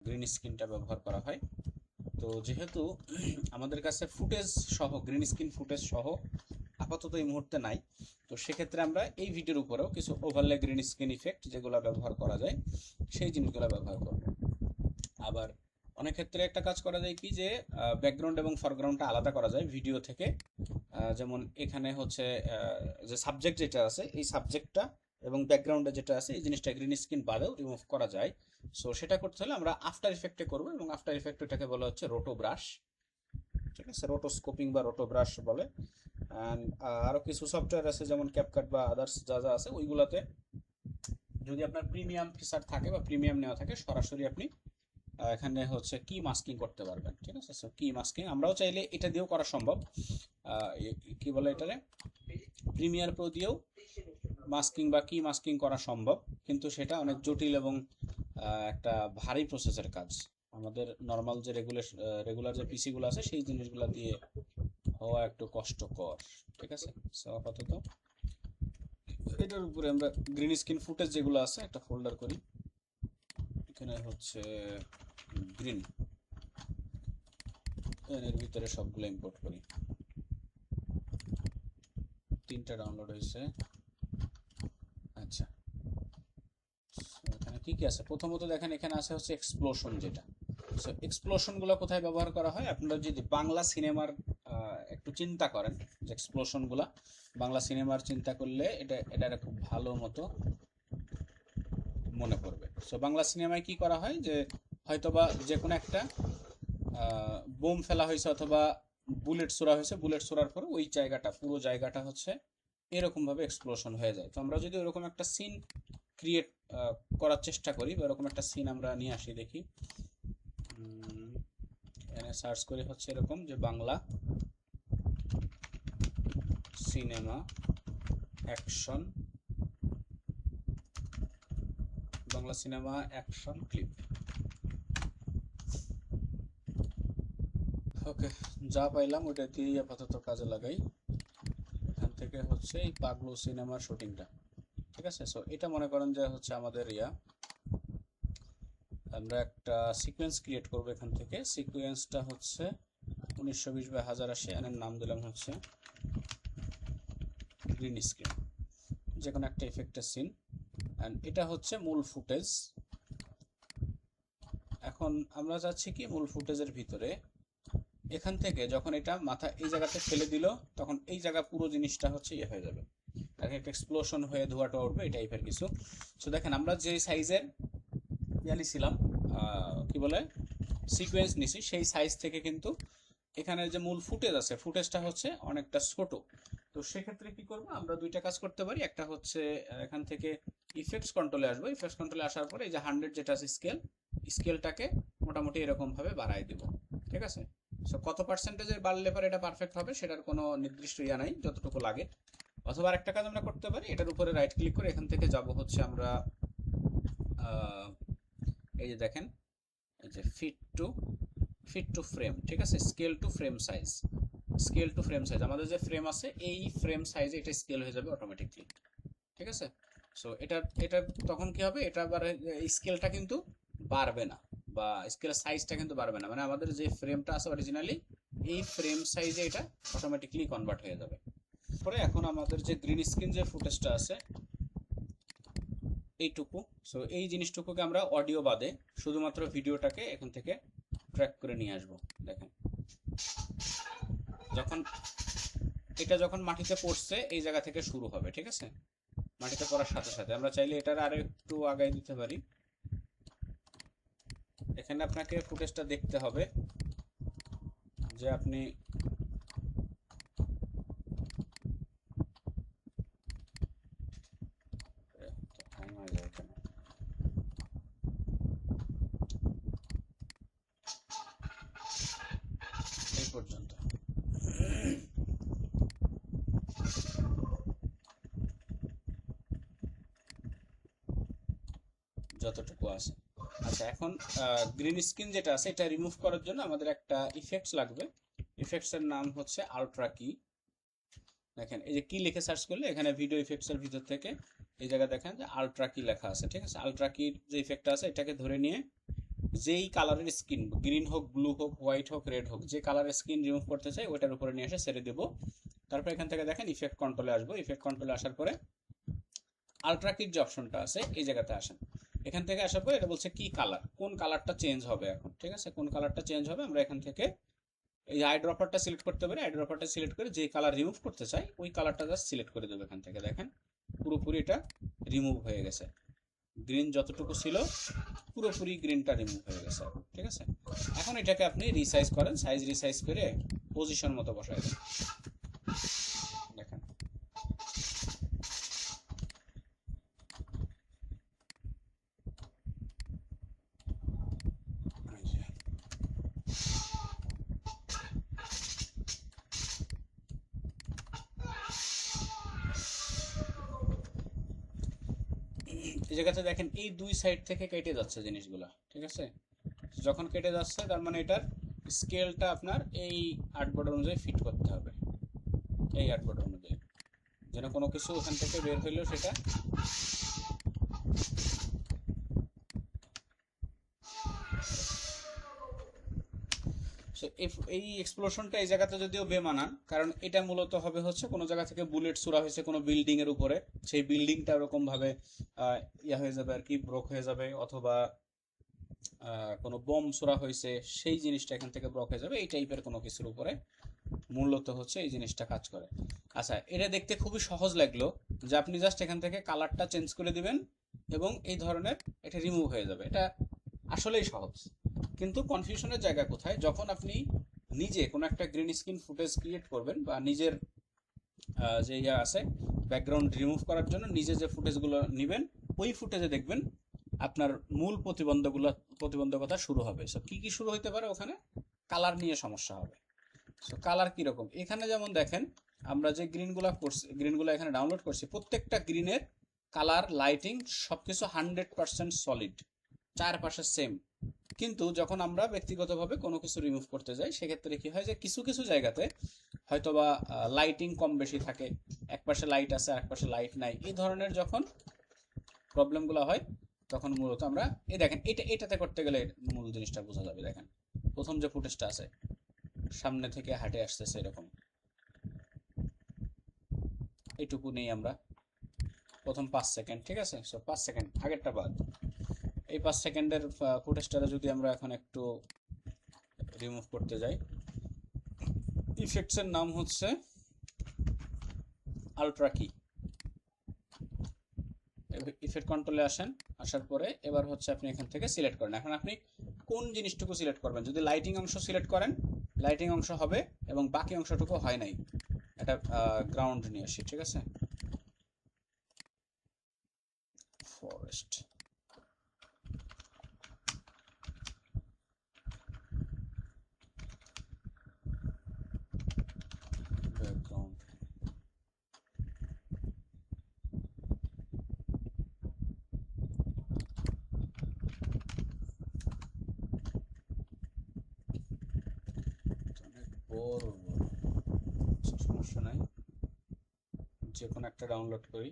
Green স্ক্রিনটা ব্যবহার করা হয়। তো যেহেতু আমাদের কাছে ফুটেজ সহ গ্রিন স্ক্রিন ফুটেজ সহ আপাতত এই মুহূর্তে নাই, তো সেক্ষেত্রে আমরা এই ভিডিওর উপরেও কিছু ওভারলে গ্রিন স্ক্রিন ইফেক্ট যেগুলো ব্যবহার করা যায় সেই জিনিসগুলো ব্যবহার করব। আবার অনেক ক্ষেত্রে একটা কাজ করা যায় কি যে ব্যাকগ্রাউন্ড এবং ফরগ্রাউন্ডটা আলাদা করা যায় ভিডিও থেকে। যেমন এখানে হচ্ছে যে সাবজেক্ট যেটা আছে এই সাবজেক্টটা এবং ব্যাকগ্রাউন্ডে যেটা আছে এই জিনিসটা গ্রিন স্ক্রিন বাদেও রিমুভ করা যায়। সো সেটা করতে হলে আমরা আফটার ইফেক্টে করবো, এবং আফটার ইফেক্ট এটাকে বলা হচ্ছে রোটো ব্রাশ। ঠিক আছে, রোটোস্কোপিং বা রোটো ব্রাশ বলে। অ্যান্ড আরও কিছু সফটওয়্যার আছে যেমন ক্যাপকাট বা আদার্স যা যা আছে ওইগুলোতে যদি আপনার প্রিমিয়াম ফিচার থাকে বা প্রিমিয়াম নেওয়া থাকে, সরাসরি আপনি এখানে হচ্ছে কি মাস্কিং করতে পারবেন। ঠিক আছে, সো কি মাস্কিং আমরাও চাইলে এটা দিয়েও করা সম্ভব। কি বলে এটারে, প্রিমিয়ার প্রো দিয়েও মাস্কিং বা কি মাস্কিং করা সম্ভব, কিন্তু সেটা অনেক জটিল এবং একটা ভারী প্রসেসের কাজ। আমাদের নর্মাল যে রেগুলার যে পিসিগুলো আছে সেই জিনিসগুলো দিয়ে হওয়া একটু কষ্টকর। ঠিক আছে, সো আপাতত এটার উপরে আমরা গ্রিন স্ক্রিন ফুটেজ যেগুলো আছে একটা ফোল্ডার করি। এখানে হচ্ছে গ্রিন, এর ভিতরে সবগুলো ইম্পোর্ট করি। 3টা ডাউনলোড হয়েছে। আচ্ছা, এখানে কি কি আছে প্রথমত দেখেন, এখানে আছে হচ্ছে এক্সপ্লোশন যেটা। সো এক্সপ্লোশনগুলো কোথায় ব্যবহার করা হয়, আপনারা যদি বাংলা সিনেমার একটু চিন্তা করেন, যে এক্সপ্লোশনগুলো বাংলা সিনেমার চিন্তা করলে এটা খুব ভালো মতো মনে পড়বে। সো বাংলা সিনেমায় কি করা হয় যে হয়তোবা যে কোনো একটা বোম ফেলা হয়েছে অথবা বুলেট ছোড়া হয়েছে, বুলেট ছোড়ার পর ওই জায়গাটা পুরো জায়গাটা হচ্ছে এরকম ভাবে এক্সপ্লোশন হয়ে যায়। তো আমরা যদি ওরকম একটা সিন ক্রিয়েট করার চেষ্টা করি বা এরকম একটা সিন আমরা নিয়ে আসি, দেখি এখানে সার্চ করি হচ্ছে এরকম যে Bangla cinema action, Bangla cinema action clip. Okay, যা পাইলাম ওইটা দিয়েই আপাতত কাজে লাগাই। এখান থেকে হচ্ছে এই পাগলু সিনেমার শুটিংটা। ঠিক আছে, সো এটা মনে করেন যে হচ্ছে আমাদের আমরা একটা সিকোয়েন্স ক্রিয়েট করব। এখান থেকে সিকোয়েন্সটা হচ্ছে 1920/1080, এর নাম দিলাম হচ্ছে গ্রিন স্ক্রিন, যে কোনো একটা ইফেক্টের সিন। অ্যান্ড এটা হচ্ছে মূল ফুটেজ। এখন আমরা চাচ্ছি কি মূল ফুটেজের ভিতরে এখান থেকে যখন এটা মাথা এই জায়গাতে ফেলে দিল, তখন এই জায়গা পুরো জিনিসটা হচ্ছে হয়ে যাবে, একটা এক্সপ্লোশন হয়ে ধোঁয়াটা উঠবে, এই টাইপের কিছু। সো দেখেন আমরা যে সাইজের নিছিলাম, কি বলে সিকোয়েন্স নিছি, সেই সাইজ থেকে কিন্তু এখানে যে মূল ফুটেজ আছে ফুটেজটা হচ্ছে অনেকটা ছোট। তো সেক্ষেত্রে কি করব, আমরা দুইটা কাজ করতে পারি। একটা হচ্ছে এখান থেকে ইফেক্টস কন্ট্রোলে আসবো, ইফেক্টস কন্ট্রোলে আসার পরে এই যে 100 যেটা আছে স্কেলটাকে মোটামুটি এরকম ভাবে বাড়াই দিব। ঠিক আছে, সো কত পার্সেন্টেজের বাড়লে পরে এটা পারফেক্ট হবে সেটার কোনো নির্দিষ্ট ইয়া নাই, যতটুকু লাগে। অথবা আরেকটা কাজ আমরা করতে পারি, এটার উপরে রাইট ক্লিক করে এখান থেকে যাব হচ্ছে আমরা এই যে দেখেন, এই যে ফিট টু ফ্রেম। ঠিক আছে, scale two frame size, scale two frame size আমাদের যে ফ্রেম আছে এই ফ্রেম সাইজে এটা স্কেল হয়ে যাবে অটোমেটিকলি। ঠিক আছে, সো এটা তখন কি হবে, এটা আবার স্কেলটা কিন্তু বাড়বে না, বা স্কেলের সাইজটা কিন্তু বাড়বে না, মানে আমাদের যে ফ্রেমটা আছে অরিজিনালি এই ফ্রেম সাইজে এটা অটোমেটিকলি কনভার্ট হয়ে যাবে। পরে এখন আমাদের যে গ্রিন স্ক্রিন যে ফুটেজটা আছে এইটুকু, সো এই জিনিসটুকুকে আমরা অডিও বাদে শুধুমাত্র ভিডিওটাকে এখান থেকে ট্র্যাক করে নিয়ে আসবো। দেখেন, যখন এটা যখন মাটিতে পড়ছে এই জায়গা থেকে শুরু হবে। ঠিক আছে, মাটিতে পড়ার সাথে সাথে আমরা চাইলে এটার আরো একটু আগাই দিতে পারি। এখানে আপনাকে ফুটেজটা দেখতে হবে যে আপনি এই পর্যন্ত যতটুকু আছে। আচ্ছা, এখন গ্রিন স্ক্রিন যেটা আছে এটা রিমুভ করার জন্য আমাদের একটা ইফেক্টস লাগবে। ইফেক্টস এর নাম হচ্ছে আলট্রা কি। দেখেন, এই যে কি লিখে সার্চ করলে এখানে ভিডিও ইফেক্টস এর ভিতর থেকে এই জায়গায় দেখেন যে আলট্রা কি লেখা আছে। ঠিক আছে, আলট্রা কির যে ইফেক্টটা আছে এটাকে ধরে নিয়ে যেই কালারের স্কিন, গ্রিন হোক, ব্লু হোক, হোয়াইট হোক, রেড হোক, যে কালারের স্কিন রিমুভ করতে চাই ওইটার উপরে নিয়ে এসে ছেড়ে দেবো। তারপর এখান থেকে দেখেন ইফেক্ট কন্ট্রোলে আসবো। ইফেক্ট কন্ট্রোলে আসার পরে আলট্রা কিট যে অপশনটা আছে এই জায়গাতে আসেন। এখান থেকে আসার পরে এটা বলছে কি কালার, কোন কালারটা চেঞ্জ হবে এখন, ঠিক আছে, কোন কালারটা চেঞ্জ হবে আমরা এখান থেকে এই আই ড্রপারটা সিলেক্ট করতে পারি। আই ড্রপারটা সিলেক্ট করে যে কালার রিমুভ করতে চাই ওই কালারটা জাস্ট সিলেক্ট করে দেবো এখান থেকে। দেখেন পুরোপুরি এটা রিমুভ হয়ে গেছে, গ্রিন যতটুকু ছিল পুরোপুরি গ্রিনটা রিমুভ হয়ে গেছে, ঠিক আছে। এখন এটাকে আপনি রিসাইজ করেন, সাইজ রিসাইজ করে পজিশন মতো বসায় দেন। দেখেন এই জায়গাতে দেখেন এই দুই সাইড থেকে কেটে যাচ্ছে জিনিসগুলা, ঠিক আছে। যখন কেটে যাচ্ছে তার মানে এটার স্কেলটা আপনার এই আর্টবোর্ড অনুযায়ী ফিট করতে হবে, এই আর্টবোর্ড অনুযায়ী, যেন কোনো কিছু ওখান থেকে বের হইলেও সেটা এই এক্সপ্লোশনটা এই জায়গাতে যদিও বেমানান, কারণ এটা মূলত হবে হচ্ছে কোনো জায়গা থেকে বুলেট ছোড়া হয়েছে কোনো বিল্ডিং এর উপরে, সেই বিল্ডিংটা ওরকম ভাবে ইয়া হয়ে যাবে আর কি, ব্রোক হয়ে যাবে, অথবা কোনো বম ছোড়া হয়েছে সেই জিনিসটা এখান থেকে ব্রক হয়ে যাবে, এই টাইপের কোনো কিছুর উপরে মূলত হচ্ছে এই জিনিসটা কাজ করে। আচ্ছা, এটা দেখতে খুবই সহজ লাগলো যে আপনি জাস্ট এখান থেকে কালারটা চেঞ্জ করে দিবেন এবং এই ধরনের এটা রিমুভ হয়ে যাবে। এটা আসলেই সহজ, কিন্তু কনফিউশনের জায়গা কোথায়, যখন আপনি নিজে কোনো একটা গ্রিন স্ক্রিন ফুটেজ ক্রিয়েট করবেন বা নিজের যে ইয়া আছে ব্যাকগ্রাউন্ড রিমুভ করার জন্য নিজে যে ফুটেজগুলো নেবেন ওই ফুটেজে দেখবেন আপনার মূল প্রতিবন্ধকতা শুরু হবে। সো কি কি শুরু হতে পারে, ওখানে কালার নিয়ে সমস্যা হবে। সো কালার কিরকম, এখানে যেমন দেখেন আমরা যে গ্রিনগুলো এখানে ডাউনলোড করছি, প্রত্যেকটা গ্রিনের কালার, লাইটিং সবকিছু 100% সলিড, চারপাশে সেম। কিন্তু যখন আমরা ব্যক্তিগতভাবে কোনো কিছু রিমুভ করতে যাই সেক্ষেত্রে কি হয় যে কিছু কিছু জায়গাতে হয়তোবা লাইটিং কম বেশি থাকে, একপাশে লাইট আছে আর একপাশে লাইট নাই, এই ধরনের যখন প্রবলেমগুলো হয় তখন মূলত আমরা এই দেখেন এটাতে করতে গেলে মূল জিনিসটা বোঝা যাবে। দেখেন প্রথম যে ফুটেজটা আছে সামনে থেকে হাঁটে আসতেছে এরকম, এইটুকু নেই আমরা প্রথম 5 সেকেন্ড, ঠিক আছে। সো 5 সেকেন্ড আগেরটা বাদ, এই 5 সেকেন্ডের ফুটেজটা যদি আমরা এখন একটু রিমুভ করতে যাই, ইফেক্টসের নাম হচ্ছে আলট্রা কি। ইফেক্ট কন্ট্রোলে আসেন, আসার পরে এবার হচ্ছে আপনি এখান থেকে সিলেক্ট করেন। এখন আপনি কোন জিনিসটুকু সিলেক্ট করবেন, যদি লাইটিং অংশ সিলেক্ট করেন লাইটিং অংশ হবে এবং বাকি অংশটুকু হয় নাই, এটা গ্রাউন্ড নিয়ে আসি, ঠিক আছে। ফরেস্ট, ব্যাকগ্রাউন্ড, অনেক বড় সমস্যা নাই, যে কোনো একটা ডাউনলোড করি।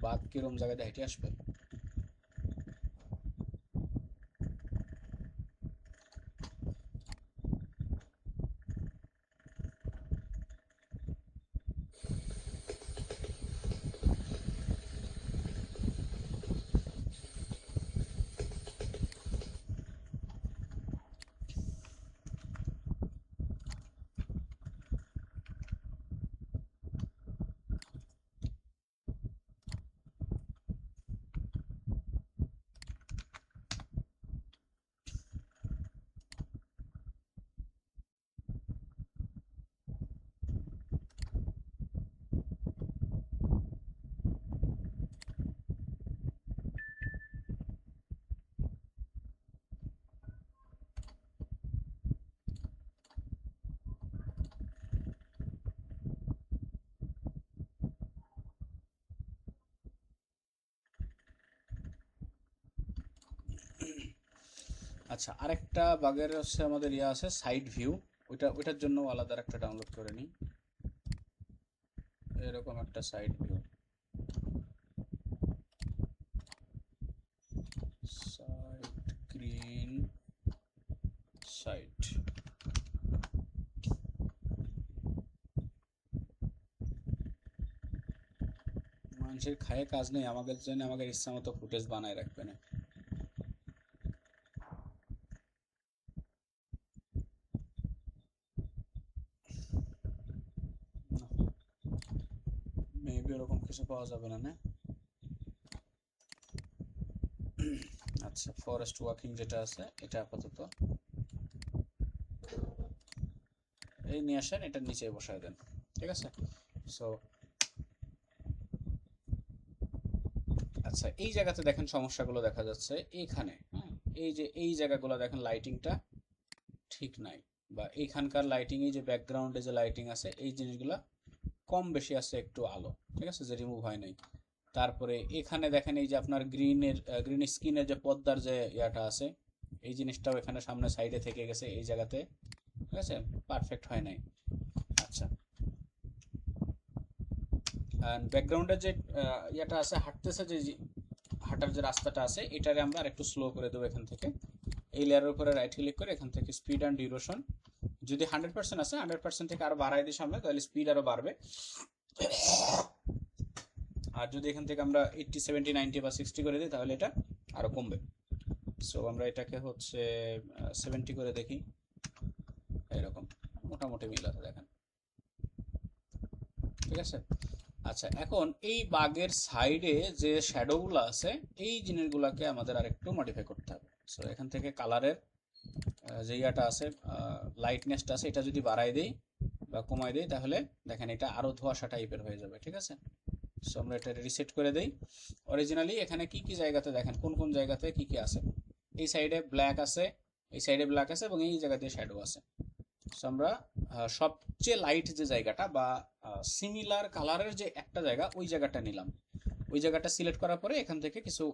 বাঘ কিরম জায়গায় হেঁটে আসবে, আচ্ছা, আরেকটা বাগের হচ্ছে আমাদের ইয়ে আছে সাইড ভিউ, ওইটার জন্য আলাদা একটা ডাউনলোড করে নিই। এরকম একটা side view, side green site. মানুষের খায়ে কাজ নেই, আমাদের জন্য আমাদের ইচ্ছা মতো ফুটেজ বানায় রাখবে না। মেবি ওরকম কিছু পাওয়া যাবে না, না? আচ্ছা, ফরেস্ট ওয়াকিং যেটা আছে এটা আপাতত এই নিয়ে আসেন, এটার নিচে বসায় দেন, ঠিক আছে? সো আচ্ছা, এই জায়গাতে দেখেন সমস্যাগুলো দেখা যাচ্ছে এইখানে, হ্যাঁ, এই যে এই জায়গাগুলো দেখেন লাইটিংটা ঠিক নাই, বা এইখানকার লাইটিং, এই যে ব্যাকগ্রাউন্ডে যে লাইটিং আছে এই জিনিসগুলা কম বেশি আছে একটু আলো, ঠিক আছে, যে রিমুভ হয় নাই। তারপরে এখানে দেখেন এই যে আপনার গ্রিন স্ক্রিনের যে পর্দার যে ইয়াটা আছে, এই জিনিসটাও এখানে সামনে সাইডে থেকে গেছে এই জায়গাতে, ঠিক আছে, পারফেক্ট হয় নাই। আচ্ছা, ব্যাকগ্রাউন্ডের যে ইয়াটা আছে, হাঁটতেছে যে হাঁটার যে রাস্তাটা আছে, এটারে আমরা আরেকটু স্লো করে দেবো এখান থেকে। এই লেয়ারের উপরে রাইট ক্লিক করে এখান থেকে স্পিড অ্যান্ড ডিউরেশন, যদি 100% আছে 100% থেকে আরো বাড়াই দিই সামনে, তাহলে স্পিড আরো বাড়বে। আর যদি এখান থেকে আমরা 80 70 90 বা 60 করে দিই তাহলে এটা আরো কমবে। সো আমরা এটাকে হচ্ছে 70 করে দেখি, এরকম মোটামুটি মিল আছে দেখেন, ঠিক আছে। আচ্ছা, এখন এই বাগের সাইডে যে শ্যাডোগুলো আছে এই জিনিসগুলোকে আমাদের আরেকটু মডিফাই করতে হবে। সো এখান থেকে কালারের যে ইয়াটা আছে, লাইটনেসটা আছে, এটা যদি বাড়াই দেই বা কমাই দেই তাহলে দেখেন এটা আরো ধোঁয়াশা টাইপের হয়ে যাবে, ঠিক আছে। সো আমরা এটা রিসেট করে দেই। অরিজিনালি এখানে কি কি জায়গাতে দেখেন কোন কোন জায়গাতে কি কি আছে, এই সাইডে ব্ল্যাক আছে, এই সাইডে ব্ল্যাক আছে, এবং এই জায়গাতে শ্যাডো আছে। সো আমরা সবচেয়ে লাইট যে জায়গাটা বা সিমিলার কালারের যে একটা জায়গা, ওই জায়গাটা নিলাম। ওই জায়গাটা সিলেক্ট করার পরে এখান থেকে কিছু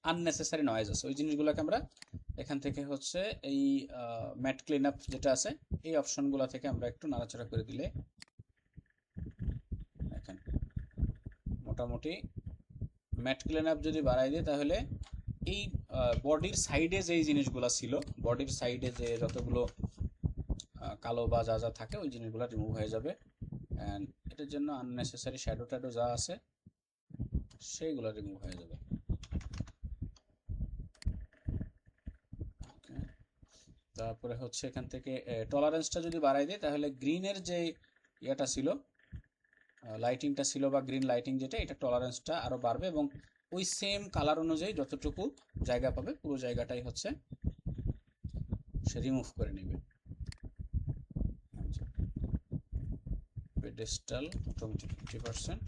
আননেসেসারি নয়েজ আছে, ওই জিনিসগুলোকে আমরা এখান থেকে হচ্ছে এই ম্যাট ক্লিন আপ যেটা আছে এই অপশনগুলো থেকে আমরা একটু নাড়াচাড়া করে দিলে দেখেন মোটামুটি ম্যাট ক্লিন আপ যদি বাড়াই দিই তাহলে এই বডির সাইডে যেই জিনিসগুলো ছিল, বডির সাইডে যে যতগুলো কালো বা যা যা থাকে ওই জিনিসগুলো রিমুভ হয়ে যাবে। অ্যান্ড এটার জন্য আননেসেসারি শ্যাডো ট্যাডো যা আছে সেইগুলো রিমুভ হয়ে যাবে। তারপরে হচ্ছে এখান থেকে টলারেন্সটা যদি বাড়াই দিই তাহলে গ্রিনের যে ইয়েটা ছিল, লাইটিংটা ছিল বা গ্রিন লাইটিং যেটা, এটা টলারেন্সটা আরো বাড়বে, এবং ওই সেম কালার অনুযায়ী যতটুকু জায়গা পাবে পুরো জায়গাটাই হচ্ছে সে রিমুভ করে নেবে। পেডেস্টাল মোটামুটি 50%।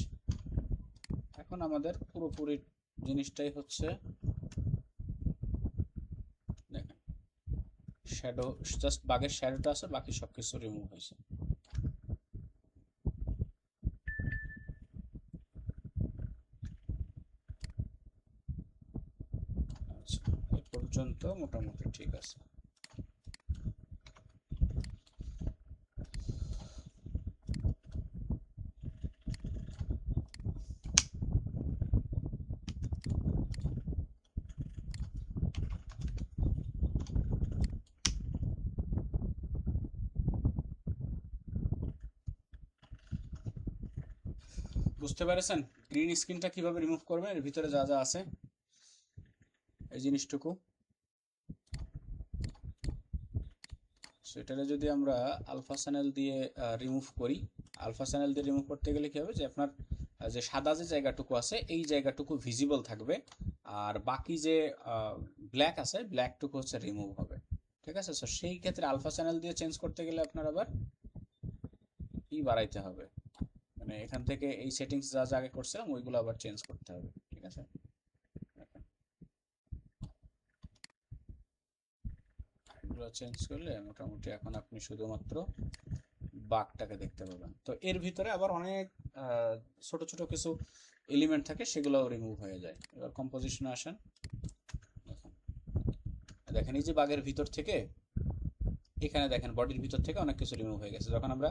এখন আমাদের পুরোপুরি জিনিসটাই হচ্ছে দেখেন শ্যাডো, জাস্ট বাগের শ্যাডোটা আছে, বাকি সব কিছু রিমুভ হয়েছে। আচ্ছা, এই পর্যন্ত মোটামুটি ঠিক আছে। বুঝতে পেরেছেন গ্রিন স্ক্রিনটা কিভাবে রিমুভ করবেন, এর ভিতরে যা যা আছে এই জিনিসটুকু। সেটারে যদি আমরা আলফা চ্যানেল দিয়ে রিমুভ করি, আলফা চ্যানেল দিয়ে রিমুভ করতে গেলে কি হবে যে আপনার যে সাদা যে জায়গাটুকু আছে এই জায়গাটুকু ভিজিবল থাকবে, আর বাকি যে ব্ল্যাক আছে ব্ল্যাকটুকু হচ্ছে রিমুভ হবে, ঠিক আছে। সো সেই ক্ষেত্রে আলফা চ্যানেল দিয়ে চেঞ্জ করতে গেলে আপনার আবার ই বাড়াইতে হবে, মানে এখান থেকে এই সেটিংস যা যা আগে করছিলাম ওইগুলো আবার চেঞ্জ করতে হবে, ঠিক আছে। এগুলো চেঞ্জ করলে মোটামুটি এখন আপনি শুধুমাত্র বাঘটাকে দেখতে পাবেন। তো এর ভিতরে আবার অনেক ছোট ছোট কিছু এলিমেন্ট থাকে, সেগুলো রিমুভ হয়ে যায়। এবার কম্পোজিশনে আসেন, দেখুন দেখেন এই যে বাগের ভিতর থেকে এখানে দেখেন বডির ভিতর থেকে অনেক কিছু রিমুভ হয়ে গেছে। যখন আমরা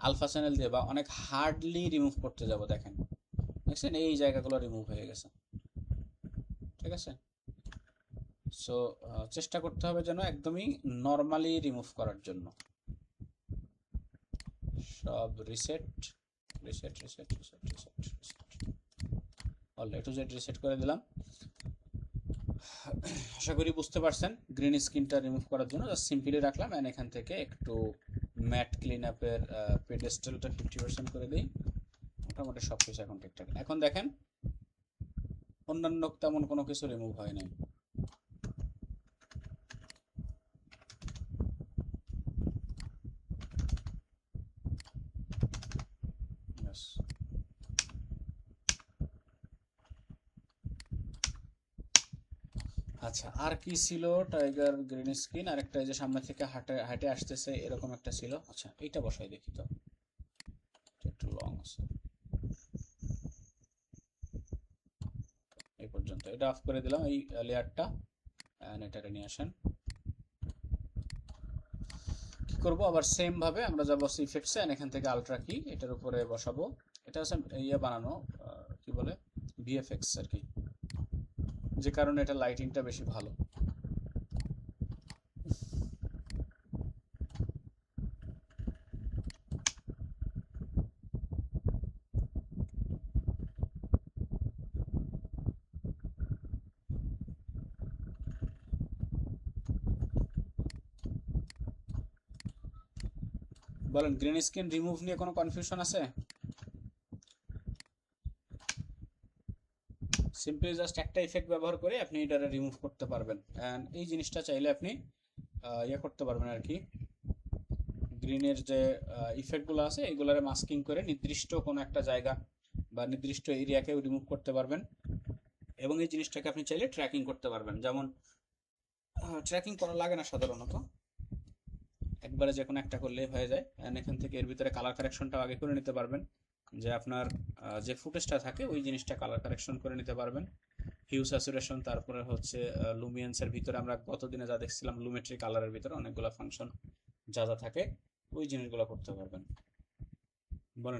আলফা চ্যানেল দিয়ে বা অনেক হার্ডলি রিমুভ করতে যাব, দেখেন দেখছেন এই জায়গাগুলো রিমুভ হয়ে গেছে। ঠিক আছে, সো চেষ্টা করতে হবে যেন একদমই নর্মালি রিমুভ করার জন্য। সব reset reset reset reset reset reset, all A to Z reset করে দিলাম। আশা করি বুঝতে পারছেন। গ্রিন স্ক্রিনটা রিমুভ করার জন্য জাস্ট সিম্পলি রাখলাম, এন্ড এখান থেকে একটু ম্যাট ক্লিন আপের পেডেস্টালটা 50% করে দিই। মোটামুটি সব কিছু এখন ঠিকঠাক। এখন দেখেন অন্যান্য তেমন কোনো কিছু রিমুভ হয় নাই। আচ্ছা, আর কি ছিল? টাইগার গ্রিন স্ক্রিন, আর একটা এই যে সামনে থেকে হাঁটে হাঁটে আসতেছে এরকম একটা ছিল। আচ্ছা এইটা বসাই দেখি তো, একটু লং আছে। এই পর্যন্ত এটা অফ করে দিলাম এই লেয়ারটা, এটাকে নিয়ে আসেন। কি করব আবার সেম ভাবে আমরা যাব ইফেক্টসে, এখান থেকে আলট্রা কি এটার উপরে বসাবো। এটা হচ্ছে ইয়ে বানানো, কি বলে, ভিএফএক্স আর কি, যে কারণে এটা লাইটিংটা বেশি ভালো। বলেন, গ্রিন স্ক্রিন রিমুভ নিয়ে কোনো কনফিউশন আছে? সিম্পলি জাস্ট একটা ইফেক্ট ব্যবহার করে আপনি এটা রিমুভ করতে পারবেন। এন্ড এই জিনিসটা চাইলে আপনি ইয়ে করতে পারবেন আর কি, গ্রিনের যে ইফেক্টগুলো আছে এগুলারে মাস্কিং করে নির্দিষ্ট কোনো একটা জায়গা বা নির্দিষ্ট এরিয়াকেও রিমুভ করতে পারবেন। এবং এই জিনিসটাকে আপনি চাইলে ট্র্যাকিং করতে পারবেন। যেমন ট্র্যাকিং করা লাগে না সাধারণত, একবারে যে কোনো একটা করলেই হয়ে যায়। এন্ড এখান থেকে এর ভিতরে কালার কারেকশনটাও আগে করে নিতে পারবেন, যে আপনার যে ফুটেজটা থাকে ওই জিনিসটা কালার কারেকশন করে নিতে পারবেন। হিউ স্যাচুরেশন, তারপরে হচ্ছে লুমিয়েন্সের ভিতরে আমরা গতদিনে যা দেখছিলাম লুমেট্রি কালারের ভিতরে অনেকগুলো ফাংশন যা যা থাকে ওই জিনিসগুলো করতে পারবেন। বলেন